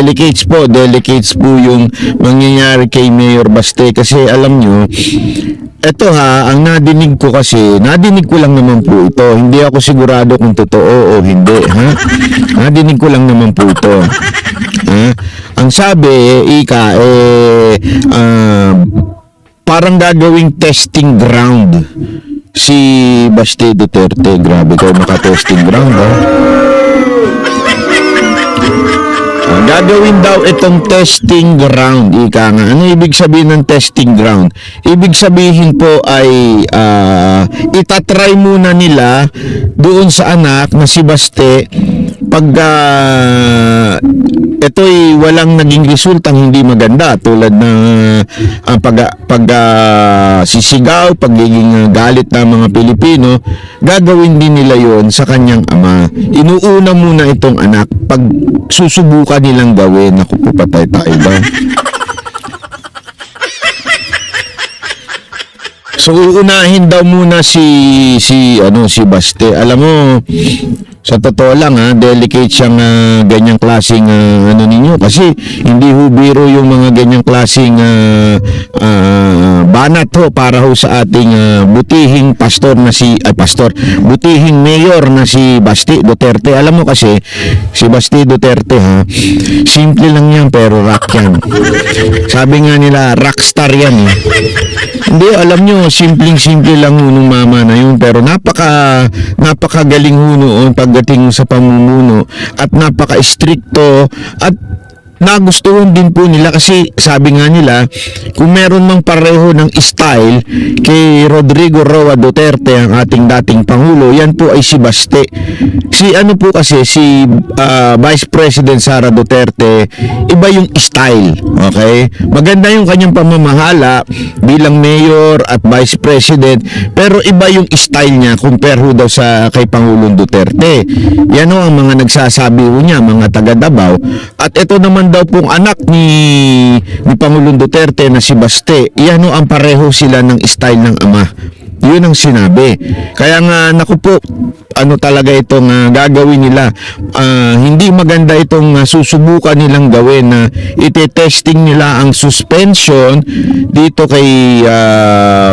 delicates po yung mangyayari kay Mayor Baste kasi alam nyo, eto ang nadinig ko lang naman po ito. Hindi ako sigurado kung totoo o hindi, Nadinig ko lang naman po ito. Ang sabi, parang gagawing testing ground si Baste Duterte. Grabe ko, maka-testing ground, gagawin daw itong testing ground, ika nga. Ano ibig sabihin ng testing ground? Ibig sabihin po ay itatry muna nila doon sa anak na si Baste pag ito'y walang naging resultang hindi maganda tulad ng sisigaw, pagiging galit ng mga Pilipino, gagawin din nila yon sa kanyang ama. Inuuna muna itong anak pag susubukan nilang gawin. Naku po, patay tayo ba? So uunahin daw muna si Baste. Alam mo, sa totoo lang delicate siyang ganyang klaseng ninyo kasi hindi ho biro yung mga ganyang klaseng banat ho para ho sa ating butihing butihing mayor na si Baste Duterte. Alam mo kasi si Baste Duterte simple lang yan pero rock yan. Sabi nga nila rockstar yan Hindi, alam nyo, simpleng-simple lang nung mama na yun, pero napakagaling noon pagdating sa pamumuno at napaka-stricto at nagustuhan din po nila kasi sabi nga nila kung meron mang pareho ng style kay Rodrigo Roa Duterte, ang ating dating Pangulo, yan po ay si Baste. Si Vice President Sara Duterte, iba yung style, okay? Maganda yung kanyang pamamahala bilang mayor at Vice President, pero iba yung style niya compare daw sa kay Pangulong Duterte. Yan ang mga nagsasabi niya, mga taga Davao. At ito naman daw pong anak ni Pangulong Duterte na si Baste, yan ang pareho sila ng style ng ama. Yun ang sinabi. Kaya nga, naku po, talaga itong gagawin nila. Hindi maganda itong susubukan nilang gawin na ite-testing nila ang suspension dito kay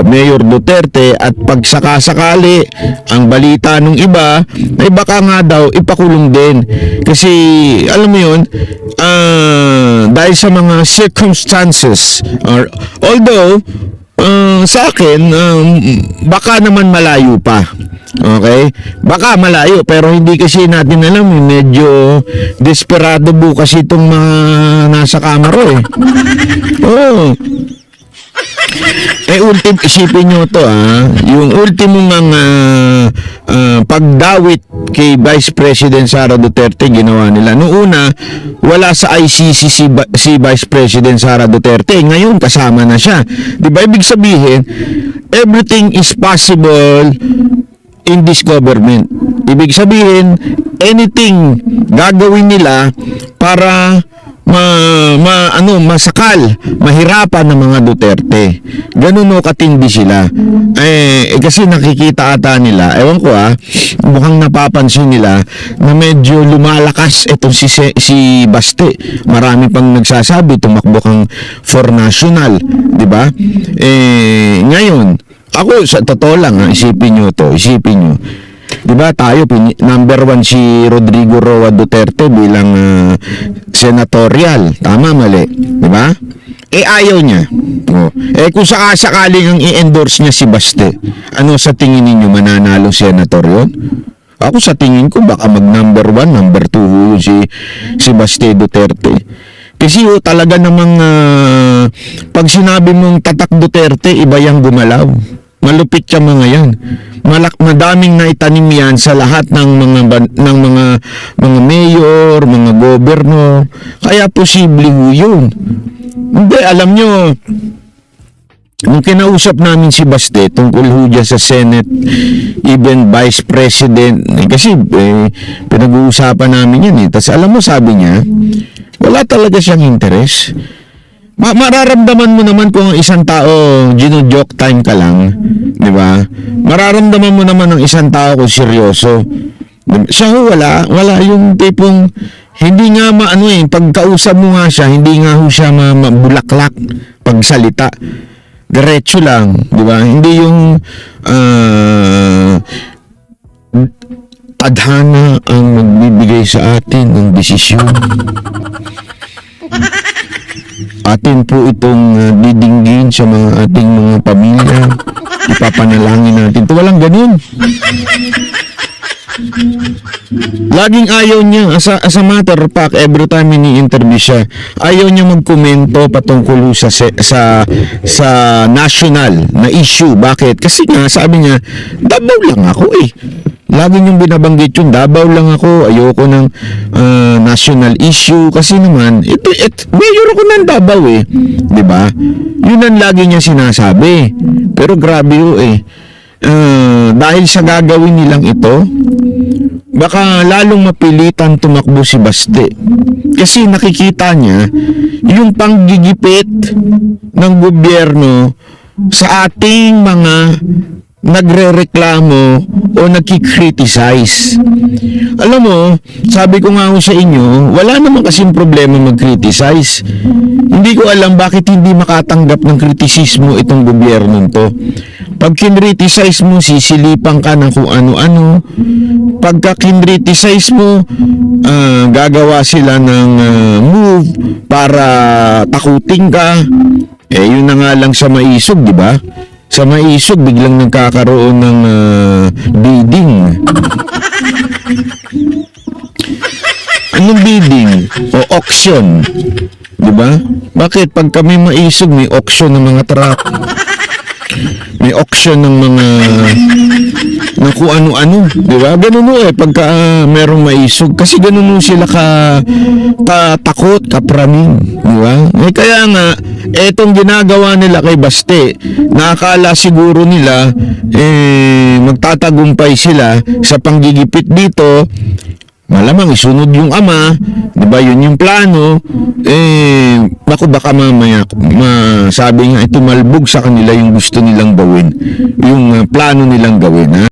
Mayor Duterte at pag sakasakali ang balita ng iba ay baka nga daw ipakulong din. Kasi alam mo yun, dahil sa mga circumstances, although sa akin, baka naman malayo pa. Okay? Baka malayo, pero hindi kasi natin alam. Medyo desperado bukas itong mga nasa kamero isipin nyo to yung ultimong pagdawit kay Vice President Sara Duterte ginawa nila. Noong una, wala sa ICC si Vice President Sara Duterte. Ngayon, kasama na siya. Diba? Ibig sabihin, everything is possible in this government. Ibig sabihin, anything gagawin nila para masakal, mahirapan ng mga Duterte. Ganun katindi sila. Kasi nakikita ata nila, ewan ko mukhang napapansin nila na medyo lumalakas itong si Baste. Marami pang nagsasabi tumakbo kang for national, di ba? Ngayon, ako sa totoo lang isipin nyo. Diba tayo, number 1 si Rodrigo Roa Duterte bilang senatorial. Tama, mali? Diba? Ayaw niya. Kung sakaling ang i-endorse niya si Baste, ano sa tingin ninyo, mananalo senator yun? Ako sa tingin ko, baka mag-number 1, number 2 si Baste Duterte. Kasi talaga namang pag sinabi mong tatak Duterte, iba yung gumalaw. Malupit siya mga yan. Madaming naitanim yan sa lahat ng mga mayor, mga gobernador. Kaya posible yun. Hindi, alam nyo, nung kinausap namin si Baste tungkol dyan sa Senate, even Vice President, kasi pinag-uusapan namin yan Tapos alam mo, sabi niya, wala talaga siyang interest. Mararamdaman mo naman kung isang tao gino-joke time ka lang, di ba? Mararamdaman mo naman ng isang tao kung seryoso. Siya wala yung tipong Hindi nga maano pagkausap mo nga siya, hindi nga ho siya mabulaklak pagsalita. Diretso lang, di ba? Hindi yung tadhana ang magbibigay sa atin ng desisyon. Atin po itong didinggin sa mga ating mga pamilya. Ipapanalangin natin. Ito walang ganun. Laging ayaw niya, as a matter of fact, every time ini-interview siya, ayaw niya magkomento patungkol sa national na issue. Bakit? Kasi nga, sabi niya, Davao lang ako eh. Lagi niyong binabanggit yun, Davao lang ako, ayoko ng national issue. Kasi naman, mayor ako ng Davao eh. Diba? Yun ang lagi niya sinasabi. Pero grabe dahil sa gagawin nilang ito, baka lalong mapilitan tumakbo si Baste. Kasi nakikita niya yung panggigipit ng gobyerno sa ating mga nagrereklamo o nagki-criticize. Alam mo, sabi ko nga sa inyo, wala naman kasing problema mag-criticize. Hindi ko alam bakit hindi makatanggap ng kritisismo itong gobyerno to. Pag kinriticize mo, sisilipan ka ng kung ano-ano. Pagka kinriticize mo, gagawa sila ng move para takutin ka. Yun na nga lang sa Maisog, di ba? Sa Maisog, biglang nagkakaroon ng bidding. Anong bidding? O auction. Di ba? Bakit? Pag kami Maisog, may auction ng mga truck. May auction ng mga ng kung ano-ano, di ba? Ganun pagka merong Maisog, kasi ganun sila katakot, kapraming, di ba? Kaya nga etong ginagawa nila kay Baste, nakakala siguro nila magtatagumpay sila sa panggigipit dito. Malamang isunod yung ama, di ba? Yun yung plano. Baka mamaya sabi nga tumalbog sa kanila yung gusto nilang gawin, yung plano nilang gawin, ha?